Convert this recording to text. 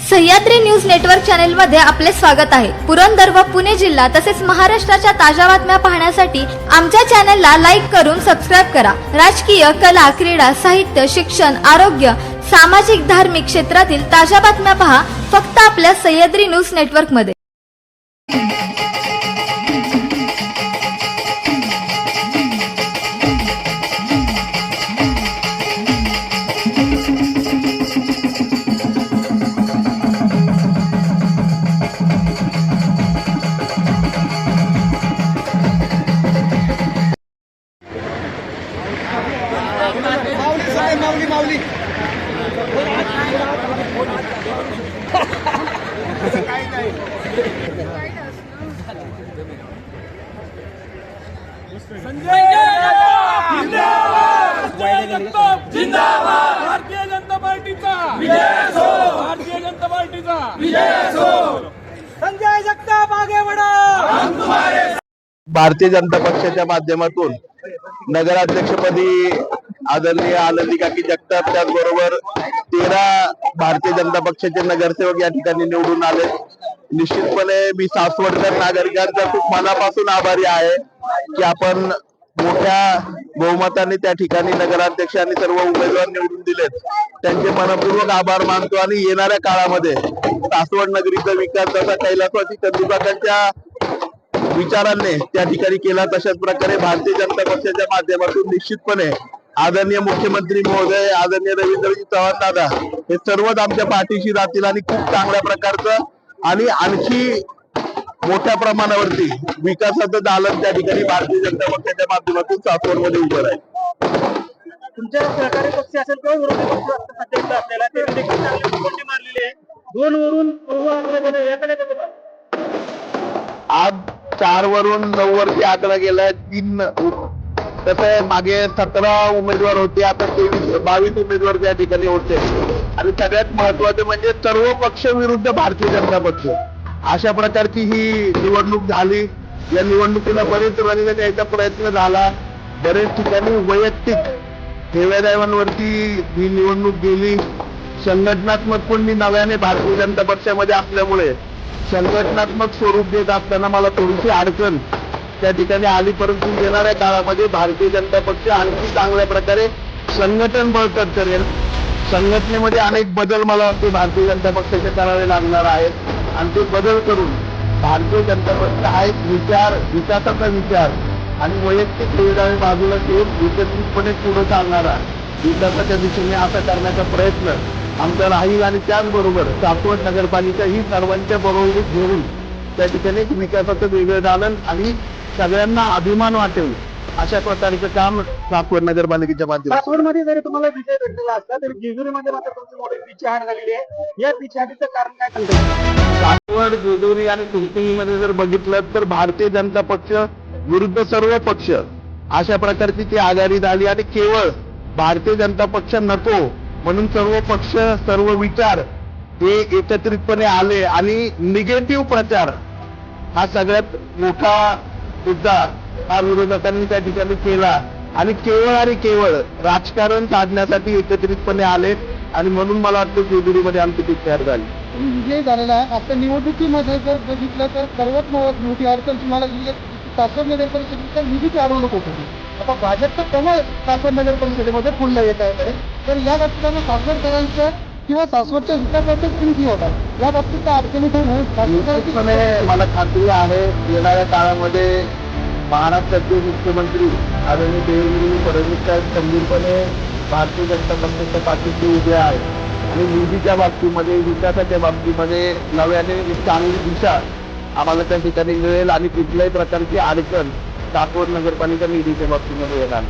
Sahyadri news network channel मध्ये आपले स्वागत आहे। पुरंदर व पुणे जिल्हा तसेच महाराष्ट्राच्या ताज्या बातम्या पाहण्यासाठी आमच्या चॅनलला लाईक करून सबस्क्राइब करा। राजकीय, कला, क्रीडा, साहित्य, शिक्षण, आरोग्य, सामाजिक, धार्मिक क्षेत्रातील ताज्या बातम्या पहा फक्त आपल्या सह्याद्री न्यूज नेटवर्क मध्ये। माऊली संजय जगताप जिंदाबाद। भारतीय जनता पार्टीचा विजय असो, भारतीय जनता पार्टीचा विजय असो। संजय जगताप आगे बढ़ो, हम तुम्हारे। भारतीय जनता पक्षाच्या माध्यमातून नगराध्यक्षपदी आदरणीय आनंदी काकी जगताप त्याचबरोबर 13 भारतीय जनता पक्षाचे नगरसेवक या ठिकाणी निवडून आले। निश्चितपणे मी सासवडकर नागरिकांचा खूप मनापासून आभारी आहे की आपण मोठ्या बहुमताने त्या ठिकाणी नगराध्यक्ष आणि सर्व उमेदवार निवडून दिलेत। त्यांचे मनपूर्वक आभार मानतो आणि येणाऱ्या काळामध्ये सासवड नगरीचा विकास जसा कैलासवासी चंदूकाकांच्या विचारांनी त्या ठिकाणी केला तशाच प्रकारे भारतीय जनता पक्षाच्या माध्यमातून निश्चितपणे आदरणीय मुख्यमंत्री महोदय, आदरणीय रवींद्रजी चव्हाण दादा हे सर्वच आमच्या पाठीशी राहतील आणि खूप चांगल्या प्रकारचं आणि आणखी मोठ्या प्रमाणावरती विकासाचं दालन त्या ठिकाणी भारतीय जनता पक्षाच्या माध्यमातून सासवडमध्ये उभं राहील। तुमच्या सहकारी पक्ष असेल किंवा विरोधी पक्ष असेल आपल्याला ते देखील चांगली गोष्टी मारलेली आहे। 2 वरून आज 4 वरून 9 वरती आकडा गेलाय। 3 कसं आहे, मागे 17 उमेदवार होते, आता 22 उमेदवार त्या ठिकाणी होते आणि सगळ्यात महत्वाचं म्हणजे सर्व पक्ष विरुद्ध भारतीय जनता पक्ष अशा प्रकारची ही निवडणूक झाली। या निवडणुकीला बरेच रंग द्यायचा प्रयत्न झाला, बरेच ठिकाणी वैयक्तिक ठेवेदारांवरती ही निवडणूक गेली। संघटनात्मक पण मी नव्याने भारतीय जनता पक्षामध्ये असल्यामुळे संघटनात्मक स्वरूप देत असताना मला थोडीशी अडचण त्या ठिकाणी आली, परंतु येणाऱ्या काळामध्ये भारतीय जनता पक्ष आणखी चांगल्या प्रकारे संघटन बळकट करेल। संघटनेमध्ये अनेक बदल मला वाटते भारतीय जनता पक्षाचे करावे लागणार आहेत आणि ते बदल करून भारतीय जनता पक्ष हा एक विकासाचा विचार आणि वैयक्तिक सुविधा बाजूला ठेवून एकत्रितपणे पुढे चालणारा विकासाच्या दिशेने असा करण्याचा प्रयत्न आमचा राहील आणि त्याचबरोबर सासवड नगरपालिका ही सर्वांच्या बरोबरीत घेऊन त्या ठिकाणी विकासाचं वेगळं दालन आणि सगळ्यांना अभिमान वाटेल अशा प्रकारचं काम सासवड नगरपालिकेच्या माध्यमातून। सासवडमध्ये जरी तुम्हाला विजय भेटलेला असला तरी जेजुरीमध्ये मात्र तुमची मोठी पिछाड झालेली आहे। या पिछाडीचं कारण काय सांगता? सासवड, जेजुरी आणि तुमकुमीमध्ये जर बघितलं तर भारतीय जनता पक्ष विरुद्ध सर्व पक्ष अशा प्रकारची ती आघाडी झाली आणि केवळ भारतीय जनता पक्ष नको म्हणून सर्व पक्ष, सर्व विचार हे एकत्रितपणे आले आणि निगेटिव्ह प्रचार हा सगळ्यात मोठा मुद्दा हा विरोधकांनी त्या ठिकाणी केला आणि केवळ राजकारण साधण्यासाठी एकत्रितपणे आले आणि म्हणून मला वाटतं जेजुरीमध्ये आमची ती तयार झाली। विजय झालेला आहे। आता निवडणुकीमध्ये जर बघितलं तर सर्वात मोठी अडचण तुम्हाला सासवड नगर परिषदेच्या निधीची अडवणूक होती। आता भाजपचं प्रमाण सासवड नगर परिषदेमध्ये पुढलं येत आहे, तर या बाबतीत सासवडकरांचं किंवा सासवडच्या विकासाच्या किमती होतात, या बाबतीत अडचणी मला खात्री आहे येणाऱ्या काळामध्ये महाराष्ट्राचे मुख्यमंत्री आदरणीय देवेंद्र फडणवीस साहेब खंबीरपणे भारतीय जनता पक्षाच्या पाठीशी उभे आहेत आणि निधीच्या बाबतीमध्ये, विकासाच्या बाबतीमध्ये नव्याने चांगली दिशा आम्हाला त्या ठिकाणी मिळेल आणि कुठल्याही प्रकारची अडचण सासवड नगरपालिका निधीच्या बाबतीमध्ये येणार।